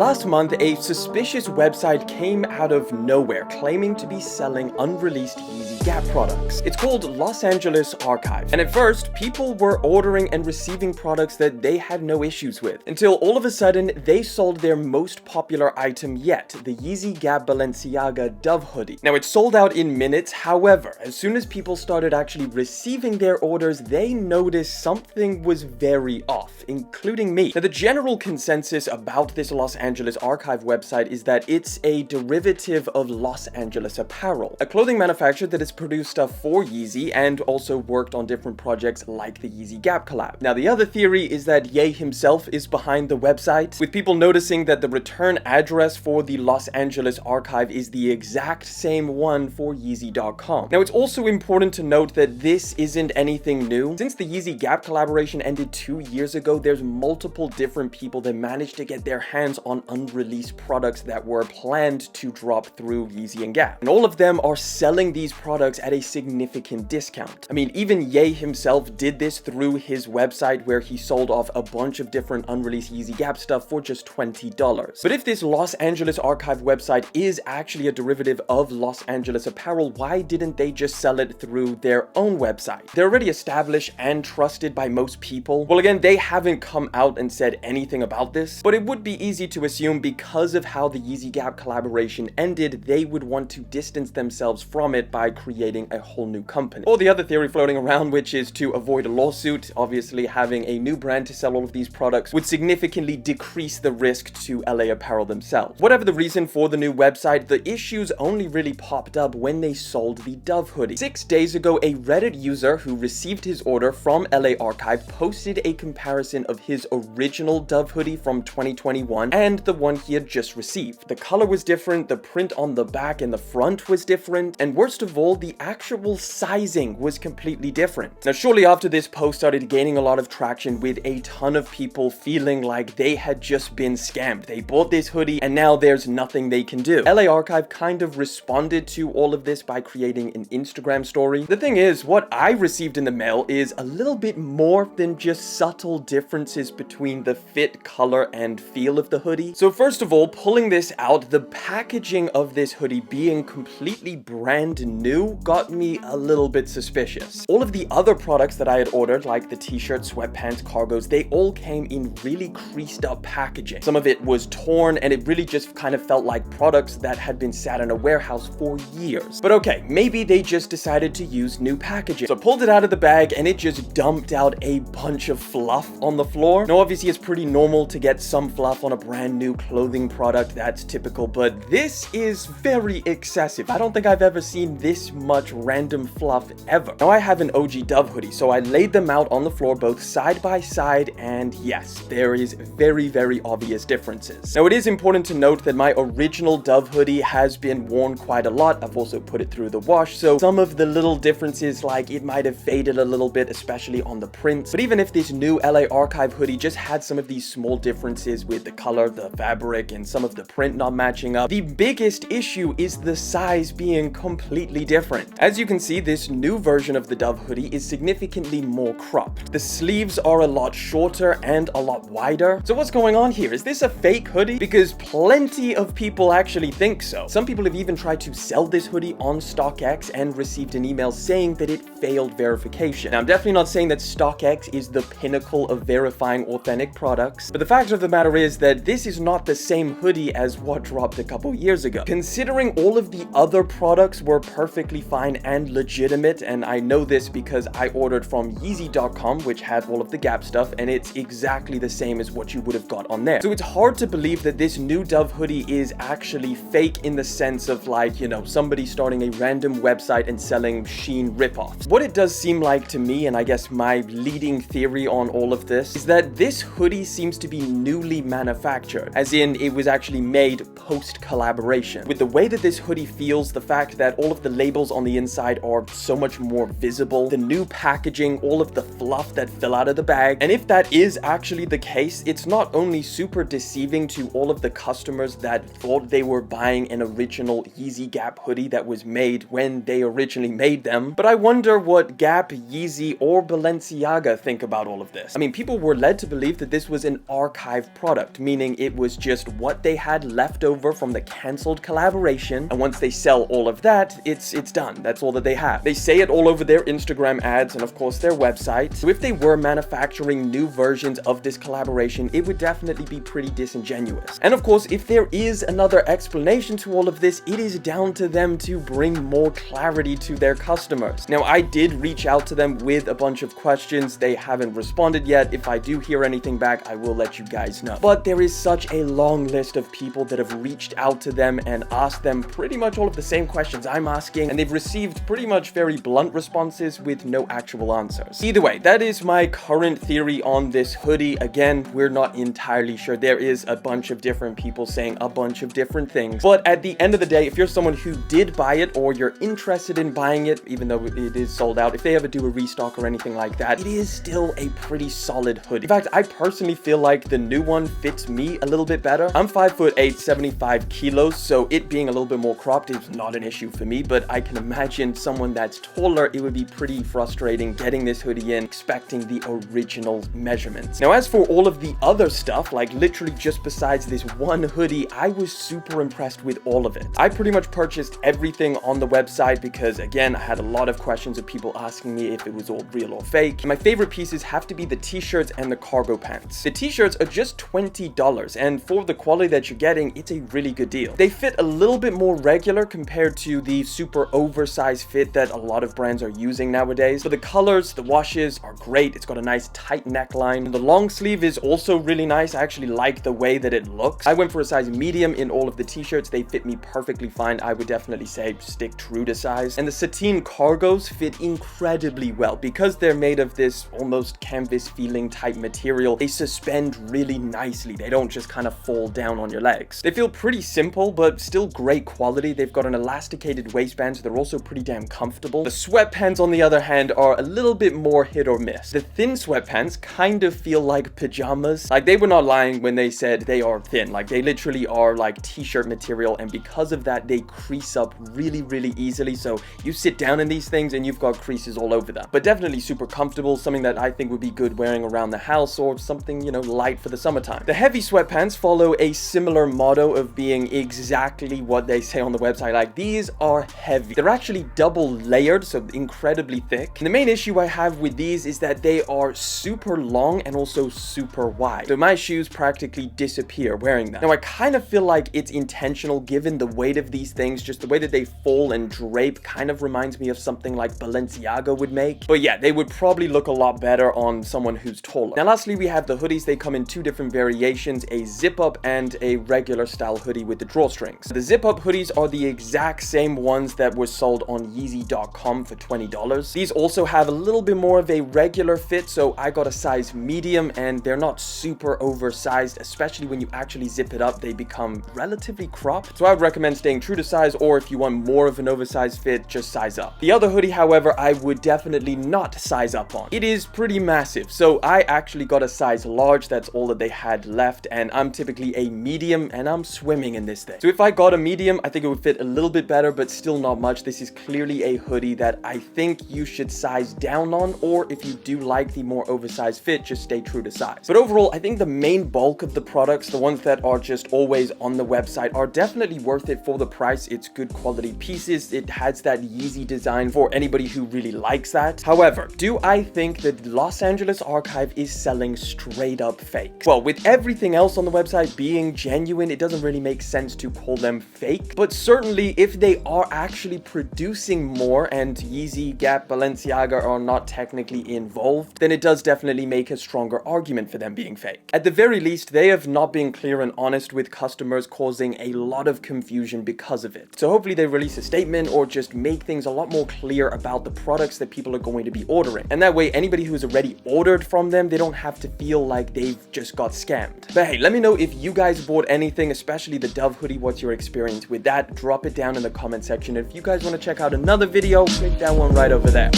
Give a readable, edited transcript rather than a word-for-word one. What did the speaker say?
Last month, a suspicious website came out of nowhere claiming to be selling unreleased Yeezy Gap products. It's called Los Angeles Archive, and at first, people were ordering and receiving products that they had no issues with, until all of a sudden, they sold their most popular item yet, the Yeezy Gap Balenciaga Dove hoodie. Now, it sold out in minutes, however, as soon as people started actually receiving their orders, they noticed something was very off, including me. Now, the general consensus about this Los Angeles Archive website is that it's a derivative of Los Angeles Apparel, a clothing manufacturer that has produced stuff for Yeezy and also worked on different projects like the Yeezy Gap collab. Now, the other theory is that Ye himself is behind the website, with people noticing that the return address for the Los Angeles Archive is the exact same one for Yeezy.com. Now, it's also important to note that this isn't anything new. Since the Yeezy Gap collaboration ended 2 years ago, there's multiple different people that managed to get their hands on unreleased products that were planned to drop through Yeezy and Gap. And all of them are selling these products at a significant discount. I mean, even Ye himself did this through his website where he sold off a bunch of different unreleased Yeezy Gap stuff for just $20. But if this Los Angeles Archive website is actually a derivative of Los Angeles Apparel, why didn't they just sell it through their own website? They're already established and trusted by most people. Well, again, they haven't come out and said anything about this, but it would be easy to assume because of how the Yeezy Gap collaboration ended, they would want to distance themselves from it by creating a whole new company. Or the other theory floating around, which is to avoid a lawsuit. Obviously, having a new brand to sell all of these products would significantly decrease the risk to LA Apparel themselves. Whatever the reason for the new website, the issues only really popped up when they sold the Dove hoodie. 6 days ago, a Reddit user who received his order from LA Archive posted a comparison of his original Dove hoodie from 2021 and the one he had just received. The color was different, the print on the back and the front was different, and worst of all, the actual sizing was completely different. Now, shortly after this post started gaining a lot of traction with a ton of people feeling like they had just been scammed. They bought this hoodie and now there's nothing they can do. LA Archive kind of responded to all of this by creating an Instagram story. The thing is, what I received in the mail is a little bit more than just subtle differences between the fit, color, and feel of the hoodie. So first of all, pulling this out, the packaging of this hoodie being completely brand new got me a little bit suspicious. All of the other products that I had ordered, like the t-shirts, sweatpants, cargos, they all came in really creased up packaging. Some of it was torn and it really just kind of felt like products that had been sat in a warehouse for years. But okay, maybe they just decided to use new packaging. So I pulled it out of the bag and it just dumped out a bunch of fluff on the floor. Now, obviously it's pretty normal to get some fluff on a brand new clothing product, that's typical, but this is very excessive. I don't think I've ever seen this much random fluff ever. Now, I have an OG Dove hoodie, so I laid them out on the floor both side by side, and yes, there is very obvious differences. Now, it is important to note that my original Dove hoodie has been worn quite a lot. I've also put it through the wash, so some of the little differences, like it might have faded a little bit, especially on the print. But even if this new LA Archive hoodie just had some of these small differences with the color, the fabric, and some of the print not matching up, the biggest issue is the size being completely different. As you can see, this new version of the Dove hoodie is significantly more cropped. The sleeves are a lot shorter and a lot wider. So what's going on here? Is this a fake hoodie? Because plenty of people actually think so. Some people have even tried to sell this hoodie on StockX and received an email saying that it failed verification. Now, I'm definitely not saying that StockX is the pinnacle of verifying authentic products, but the fact of the matter is that this is not the same hoodie as what dropped a couple years ago. Considering all of the other products were perfectly fine and legitimate, and I know this because I ordered from Yeezy.com, which had all of the Gap stuff, and it's exactly the same as what you would have got on there. So it's hard to believe that this new Dove hoodie is actually fake in the sense of, like, you know, somebody starting a random website and selling Shein ripoffs. What it does seem like to me, and I guess my leading theory on all of this, is that this hoodie seems to be newly manufactured, as in it was actually made post-collaboration. With the way that this hoodie feels, the fact that all of the labels on the inside are so much more visible, the new packaging, all of the fluff that fell out of the bag, and if that is actually the case, it's not only super deceiving to all of the customers that thought they were buying an original Yeezy Gap hoodie that was made when they originally made them, but I wonder what Gap, Yeezy, or Balenciaga think about all of this. I mean, people were led to believe that this was an archive product, meaning it it was just what they had left over from the cancelled collaboration, and once they sell all of that, it's done. That's all that they have. They say it all over their Instagram ads and of course their website. So if they were manufacturing new versions of this collaboration, it would definitely be pretty disingenuous. And of course, if there is another explanation to all of this, it is down to them to bring more clarity to their customers. Now, I did reach out to them with a bunch of questions. They haven't responded yet. If I do hear anything back, I will let you guys know. But there is such a long list of people that have reached out to them and asked them pretty much all of the same questions I'm asking, and they've received pretty much very blunt responses with no actual answers. Either way, that is my current theory on this hoodie. Again, we're not entirely sure. There is a bunch of different people saying a bunch of different things, but at the end of the day, if you're someone who did buy it or you're interested in buying it, even though it is sold out, if they ever do a restock or anything like that, it is still a pretty solid hoodie. In fact, I personally feel like the new one fits me a little bit better. I'm 5'8", 75 kilos, so it being a little bit more cropped is not an issue for me, but I can imagine someone that's taller, it would be pretty frustrating getting this hoodie in, expecting the original measurements. Now, as for all of the other stuff, like literally just besides this one hoodie, I was super impressed with all of it. I pretty much purchased everything on the website because, again, I had a lot of questions of people asking me if it was all real or fake. My favorite pieces have to be the t-shirts and the cargo pants. The t-shirts are just $20, and for the quality that you're getting, it's a really good deal. They fit a little bit more regular compared to the super oversized fit that a lot of brands are using nowadays, but the colors, the washes are great. It's got a nice tight neckline, and the long sleeve is also really nice. I actually like the way that it looks. I went for a size medium in all of the t-shirts. They fit me perfectly fine. I would definitely say stick true to size. And the sateen cargos fit incredibly well because they're made of this almost canvas feeling type material. They suspend really nicely. They don't just kind of fall down on your legs. They feel pretty simple, but still great quality. They've got an elasticated waistband, so they're also pretty damn comfortable. The sweatpants, on the other hand, are a little bit more hit or miss. The thin sweatpants kind of feel like pajamas. Like, they were not lying when they said they are thin. Like, they literally are like t-shirt material, and because of that, they crease up really, really easily. So you sit down in these things and you've got creases all over them. But definitely super comfortable, something that I think would be good wearing around the house or something, you know, light for the summertime. The heavy sweatpants follow a similar motto of being exactly what they say on the website. Like, these are heavy. They're actually double layered, so incredibly thick. And the main issue I have with these is that they are super long and also super wide. So my shoes practically disappear wearing them. Now, I kind of feel like it's intentional given the weight of these things. Just the way that they fall and drape kind of reminds me of something like Balenciaga would make. But yeah, they would probably look a lot better on someone who's taller. Now, lastly, we have the hoodies. They come in two different variations, a zip-up and a regular style hoodie with the drawstrings. The zip-up hoodies are the exact same ones that were sold on Yeezy.com for $20. These also have a little bit more of a regular fit, so I got a size medium, and they're not super oversized, especially when you actually zip it up, they become relatively cropped. So I would recommend staying true to size, or if you want more of an oversized fit, just size up. The other hoodie, however, I would definitely not size up on. It is pretty massive, so I actually got a size large. That's all that they had left, and I'm typically a medium, and I'm swimming in this thing. So if I got a medium, I think it would fit a little bit better, but still not much. This is clearly a hoodie that I think you should size down on, or if you do like the more oversized fit, just stay true to size. But overall, I think the main bulk of the products, the ones that are just always on the website, are definitely worth it for the price. It's good quality pieces. It has that Yeezy design for anybody who really likes that. However, do I think that Los Angeles Archive is selling straight up fake? Well, with everything else on the website being genuine, it doesn't really make sense to call them fake. But certainly, if they are actually producing more and Yeezy, Gap, Balenciaga are not technically involved, then it does definitely make a stronger argument for them being fake. At the very least, they have not been clear and honest with customers, causing a lot of confusion because of it. So hopefully they release a statement or just make things a lot more clear about the products that people are going to be ordering. And that way, anybody who's already ordered from them, they don't have to feel like they've just got scammed. But hey, let me know if you guys bought anything, especially the Dove hoodie. What's your experience with that? Drop it down in the comment section. If you guys want to check out another video, click that one right over there.